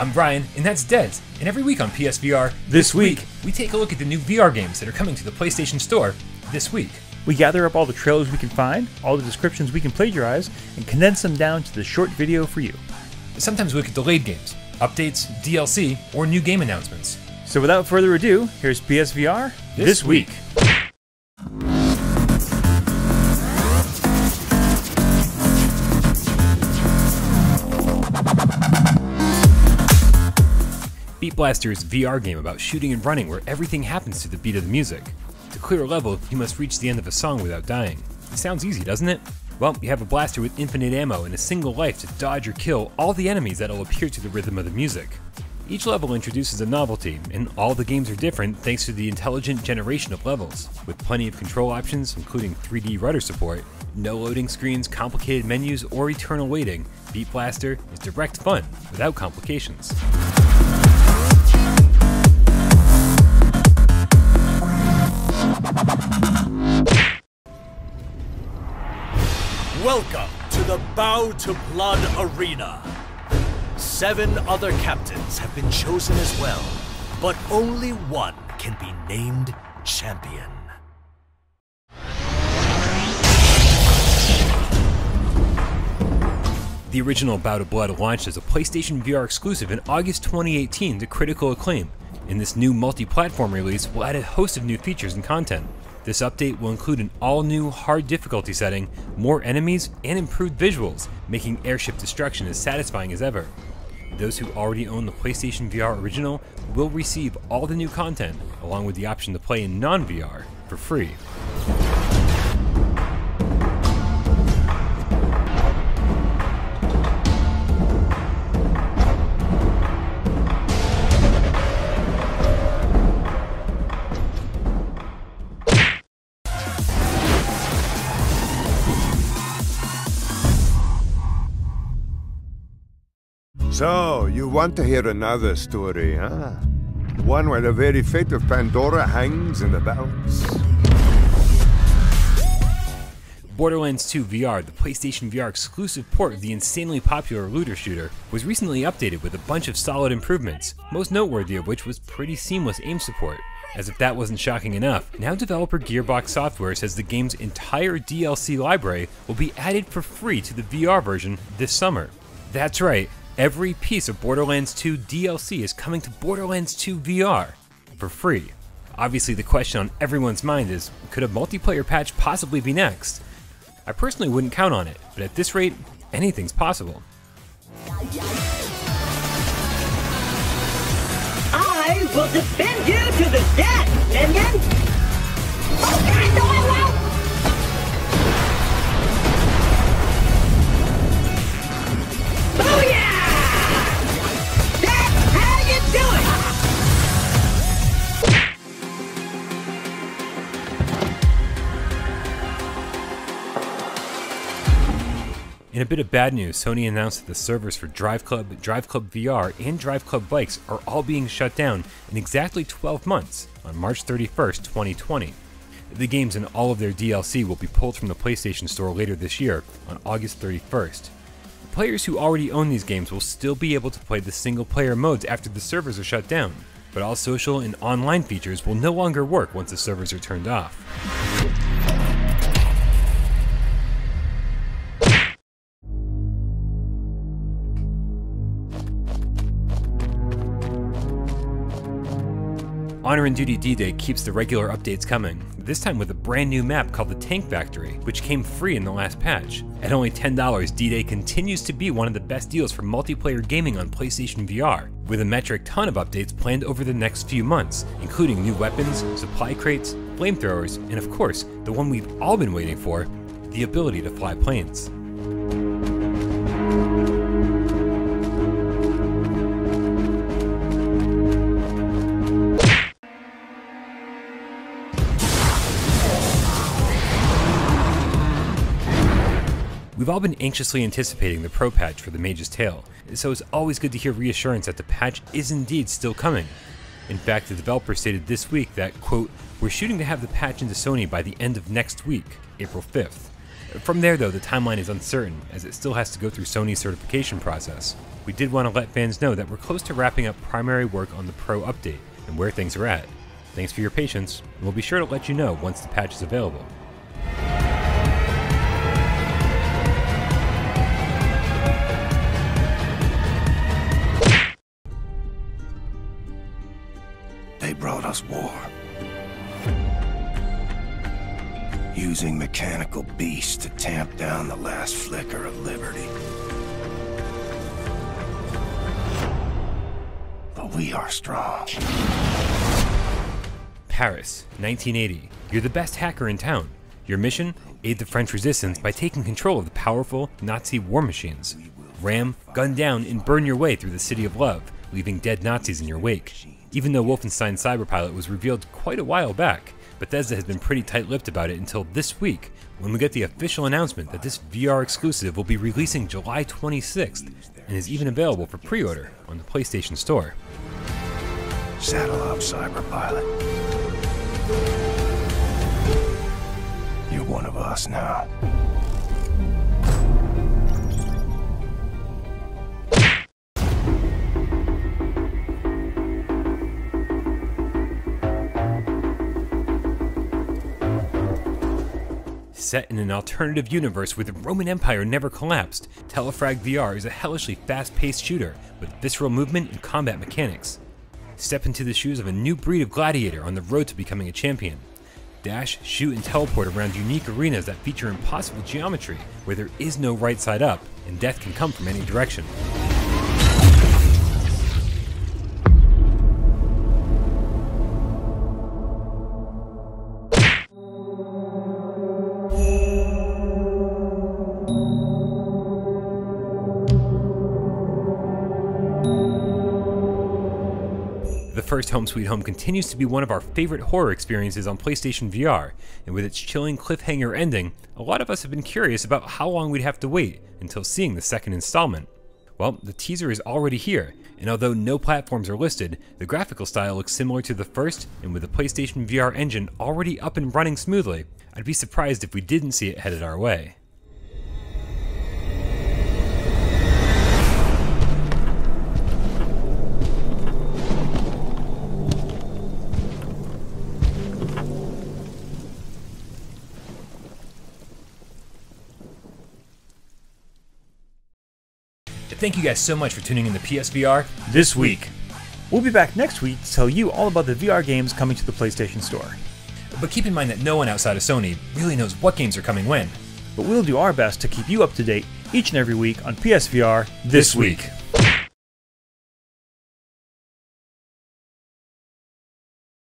I'm Brian, and that's Dez, and every week on PSVR, This week, we take a look at the new VR games that are coming to the PlayStation Store this week. we gather up all the trailers we can find, all the descriptions we can plagiarize, and condense them down to the short video for you. Sometimes we look at delayed games, updates, DLC, or new game announcements. So without further ado, here's PSVR This week. Beat Blaster is a VR game about shooting and running where everything happens to the beat of the music. To clear a level, you must reach the end of a song without dying. It sounds easy, doesn't it? Well, you have a blaster with infinite ammo and a single life to dodge or kill all the enemies that'll appear to the rhythm of the music. Each level introduces a novelty, and all the games are different thanks to the intelligent generation of levels. With plenty of control options, including 3D rudder support, no loading screens, complicated menus, or eternal waiting, Beat Blaster is direct fun without complications. Welcome to the Bow to Blood Arena. 7 other captains have been chosen as well, but only one can be named champion. The original Bow to Blood launched as a PlayStation VR exclusive in August 2018 to critical acclaim, and this new multi-platform release will add a host of new features and content. This update will include an all-new hard difficulty setting, more enemies, and improved visuals, making airship destruction as satisfying as ever. Those who already own the PlayStation VR original will receive all the new content, along with the option to play in non-VR for free. So, you want to hear another story, huh? One where the very fate of Pandora hangs in the balance. Borderlands 2 VR, the PlayStation VR exclusive port of the insanely popular looter shooter, was recently updated with a bunch of solid improvements, most noteworthy of which was pretty seamless aim support. As if that wasn't shocking enough, now developer Gearbox Software says the game's entire DLC library will be added for free to the VR version this summer. That's right. Every piece of Borderlands 2 DLC is coming to Borderlands 2 VR for free. Obviously, the question on everyone's mind is, could a multiplayer patch possibly be next? I personally wouldn't count on it, but at this rate, anything's possible. I will defend you to the death, minion! Okay, no, I won't! Oh yeah! In a bit of bad news, Sony announced that the servers for Drive Club VR, and Drive Club Bikes are all being shut down in exactly 12 months on March 31st, 2020. The games and all of their DLC will be pulled from the PlayStation Store later this year on August 31st. Players who already own these games will still be able to play the single-player modes after the servers are shut down, but all social and online features will no longer work once the servers are turned off. Honor and Duty D-Day keeps the regular updates coming, this time with a brand new map called the Tank Factory, which came free in the last patch. At only $10, D-Day continues to be one of the best deals for multiplayer gaming on PlayStation VR, with a metric ton of updates planned over the next few months, including new weapons, supply crates, flamethrowers, and of course, the one we've all been waiting for, the ability to fly planes. We've all been anxiously anticipating the Pro patch for the Mage's Tale, so it's always good to hear reassurance that the patch is indeed still coming. In fact, the developer stated this week that, quote, "We're shooting to have the patch into Sony by the end of next week, April 5th. From there though, the timeline is uncertain, as it still has to go through Sony's certification process. We did want to let fans know that we're close to wrapping up primary work on the Pro update, and where things are at. Thanks for your patience, and we'll be sure to let you know once the patch is available. They brought us war. Using mechanical beasts to tamp down the last flicker of liberty. But we are strong. Paris, 1980. You're the best hacker in town. Your mission? Aid the French resistance by taking control of the powerful Nazi war machines. Ram, gun down, and burn your way through the city of love, leaving dead Nazis in your wake. Even though Wolfenstein Cyberpilot was revealed quite a while back, Bethesda has been pretty tight-lipped about it until this week, when we get the official announcement that this VR exclusive will be releasing July 26th, and is even available for pre-order on the PlayStation Store. Saddle up, Cyberpilot. You're one of us now. Set in an alternative universe where the Roman Empire never collapsed, Telefrag VR is a hellishly fast-paced shooter with visceral movement and combat mechanics. Step into the shoes of a new breed of gladiator on the road to becoming a champion. Dash, shoot, and teleport around unique arenas that feature impossible geometry where there is no right side up, and death can come from any direction. The first Home Sweet Home continues to be one of our favorite horror experiences on PlayStation VR, and with its chilling cliffhanger ending, a lot of us have been curious about how long we'd have to wait until seeing the second installment. Well, the teaser is already here, and although no platforms are listed, the graphical style looks similar to the first, and with the PlayStation VR engine already up and running smoothly, I'd be surprised if we didn't see it headed our way. Thank you guys so much for tuning in to PSVR This week. We'll be back next week to tell you all about the VR games coming to the PlayStation Store. But keep in mind that no one outside of Sony really knows what games are coming when. But we'll do our best to keep you up to date each and every week on PSVR This Week.